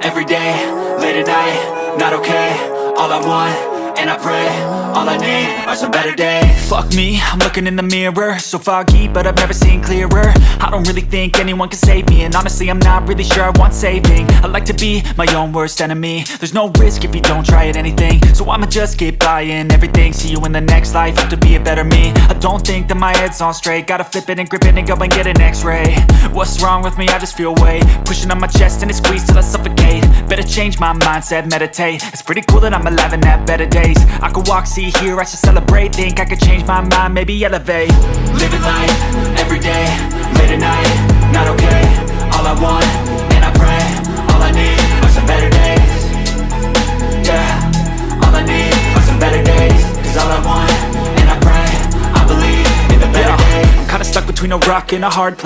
every day, late at night, not okay. All I want, and I pray, all I need are some better days. Fuck me, I'm looking in the mirror, so foggy, but I've never seen clearer. I don't really think anyone can save me, and honestly I'm not really sure I want saving. I like to be my own worst enemy. There's no risk if you don't try at anything, so I'ma just keep buying everything. See you in the next life, have to be a better me. I don't think that my head's on straight, gotta flip it and grip it and go and get an x-ray. What's wrong with me? I just feel weight pushing on my chest and it squeezes till I suffocate. Better change my mindset, meditate. It's pretty cool that I'm alive and have better days. I could walk, see, hear, I should celebrate. Think I could change my mind, maybe elevate. Living life, every day, late at night, not okay. All I want, and I pray, all I need are some better days. Yeah, all I need are some better days. Cause all I want, and I pray, I believe in the better days. I'm kinda stuck between a rock and a hard place.